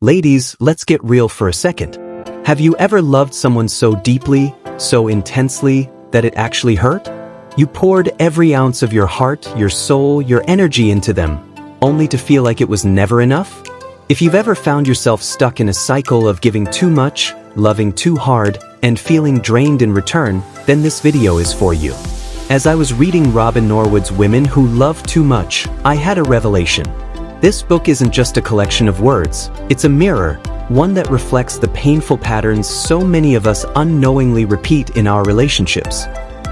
Ladies, let's get real for a second. Have you ever loved someone so deeply, so intensely, that it actually hurt? You poured every ounce of your heart, your soul, your energy into them, only to feel like it was never enough? If you've ever found yourself stuck in a cycle of giving too much, loving too hard, and feeling drained in return, then this video is for you. As I was reading Robin Norwood's Women Who Love Too Much, I had a revelation. This book isn't just a collection of words, it's a mirror, one that reflects the painful patterns so many of us unknowingly repeat in our relationships.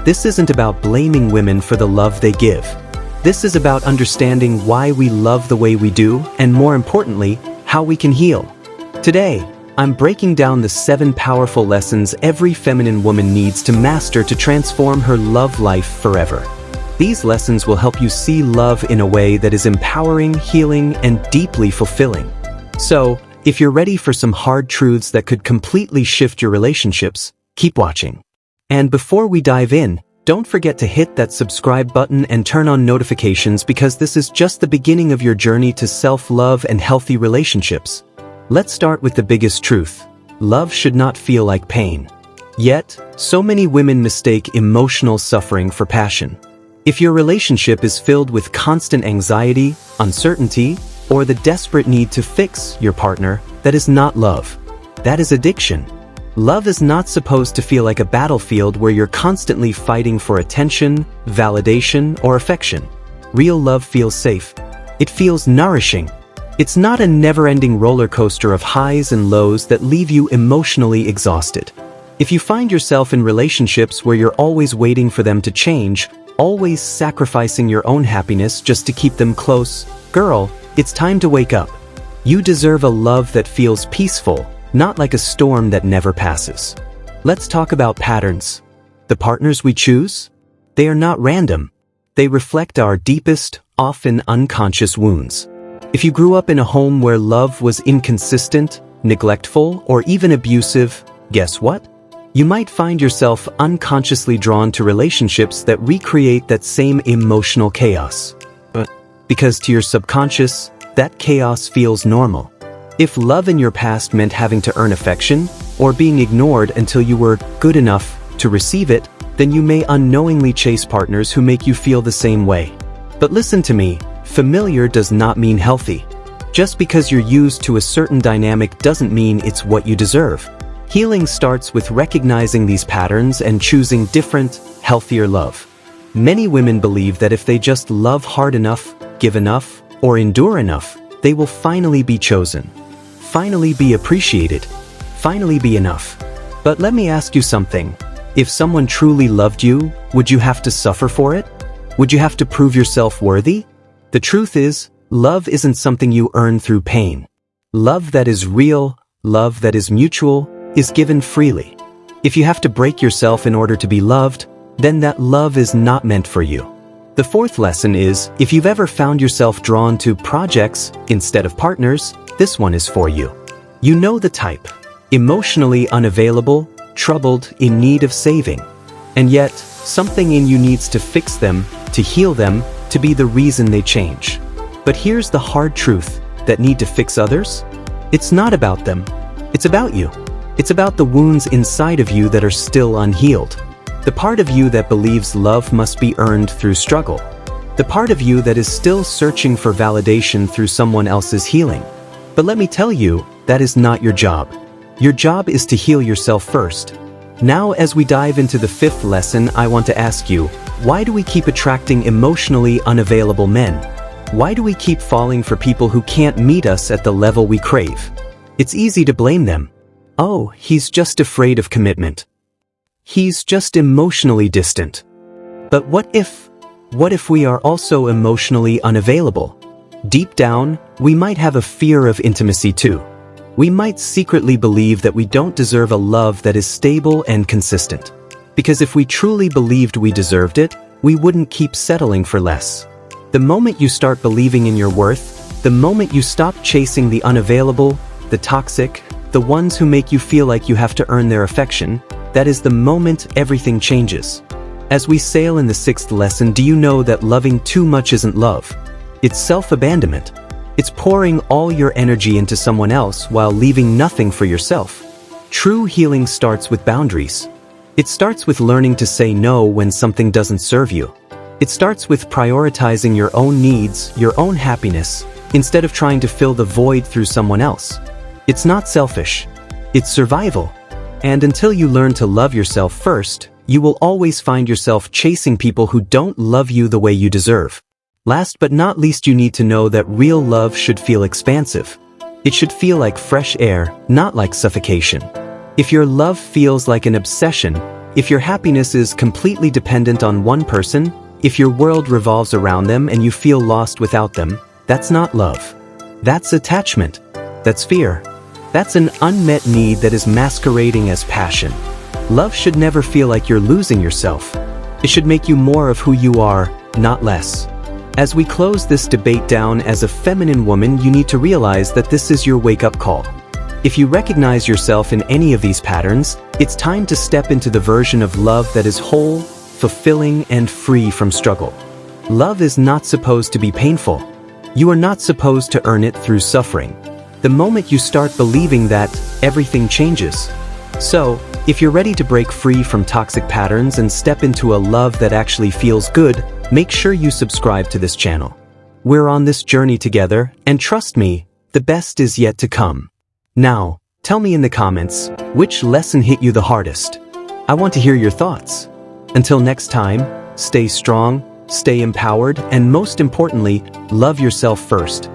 This isn't about blaming women for the love they give. This is about understanding why we love the way we do, and more importantly, how we can heal. Today, I'm breaking down the 7 powerful lessons every feminine woman needs to master to transform her love life forever. These lessons will help you see love in a way that is empowering, healing, and deeply fulfilling. So, if you're ready for some hard truths that could completely shift your relationships, keep watching. And before we dive in, don't forget to hit that subscribe button and turn on notifications because this is just the beginning of your journey to self-love and healthy relationships. Let's start with the biggest truth. Love should not feel like pain. Yet, so many women mistake emotional suffering for passion. If your relationship is filled with constant anxiety, uncertainty, or the desperate need to fix your partner, that is not love. That is addiction. Love is not supposed to feel like a battlefield where you're constantly fighting for attention, validation, or affection. Real love feels safe. It feels nourishing. It's not a never-ending roller coaster of highs and lows that leave you emotionally exhausted. If you find yourself in relationships where you're always waiting for them to change, always sacrificing your own happiness just to keep them close, girl, it's time to wake up. You deserve a love that feels peaceful, not like a storm that never passes. Let's talk about patterns. The partners we choose? They are not random. They reflect our deepest, often unconscious wounds. If you grew up in a home where love was inconsistent, neglectful, or even abusive, guess what? You might find yourself unconsciously drawn to relationships that recreate that same emotional chaos. Because to your subconscious, that chaos feels normal. If love in your past meant having to earn affection, or being ignored until you were good enough to receive it, then you may unknowingly chase partners who make you feel the same way. But listen to me, familiar does not mean healthy. Just because you're used to a certain dynamic doesn't mean it's what you deserve. Healing starts with recognizing these patterns and choosing different, healthier love. Many women believe that if they just love hard enough, give enough, or endure enough, they will finally be chosen. Finally be appreciated. Finally be enough. But let me ask you something. If someone truly loved you, would you have to suffer for it? Would you have to prove yourself worthy? The truth is, love isn't something you earn through pain. Love that is real, love that is mutual, is given freely. If you have to break yourself in order to be loved, then that love is not meant for you. The 4th lesson is, if you've ever found yourself drawn to projects instead of partners, this one is for you. You know the type. Emotionally unavailable, troubled, in need of saving. And yet, something in you needs to fix them, to heal them, to be the reason they change. But here's the hard truth, that need to fix others? It's not about them. It's about you. It's about the wounds inside of you that are still unhealed. The part of you that believes love must be earned through struggle. The part of you that is still searching for validation through someone else's healing. But let me tell you, that is not your job. Your job is to heal yourself first. Now, as we dive into the 5th lesson, I want to ask you, why do we keep attracting emotionally unavailable men? Why do we keep falling for people who can't meet us at the level we crave? It's easy to blame them. Oh, he's just afraid of commitment. He's just emotionally distant. But what if we are also emotionally unavailable? Deep down, we might have a fear of intimacy too. We might secretly believe that we don't deserve a love that is stable and consistent. Because if we truly believed we deserved it, we wouldn't keep settling for less. The moment you start believing in your worth, the moment you stop chasing the unavailable, the toxic, the ones who make you feel like you have to earn their affection, that is the moment everything changes. As we sail in the 6th lesson, do you know that loving too much isn't love? It's self-abandonment. It's pouring all your energy into someone else while leaving nothing for yourself. True healing starts with boundaries. It starts with learning to say no when something doesn't serve you. It starts with prioritizing your own needs, your own happiness, instead of trying to fill the void through someone else. It's not selfish. It's survival. And until you learn to love yourself first, you will always find yourself chasing people who don't love you the way you deserve. Last but not least, you need to know that real love should feel expansive. It should feel like fresh air, not like suffocation. If your love feels like an obsession, if your happiness is completely dependent on one person, if your world revolves around them and you feel lost without them, that's not love. That's attachment. That's fear. That's an unmet need that is masquerading as passion. Love should never feel like you're losing yourself. It should make you more of who you are, not less. As we close this debate down, as a feminine woman, you need to realize that this is your wake-up call. If you recognize yourself in any of these patterns, it's time to step into the version of love that is whole, fulfilling, and free from struggle. Love is not supposed to be painful. You are not supposed to earn it through suffering. The moment you start believing that, everything changes. So, if you're ready to break free from toxic patterns and step into a love that actually feels good, make sure you subscribe to this channel. We're on this journey together, and trust me, the best is yet to come. Now, tell me in the comments, which lesson hit you the hardest? I want to hear your thoughts. Until next time, stay strong, stay empowered, and most importantly, love yourself first.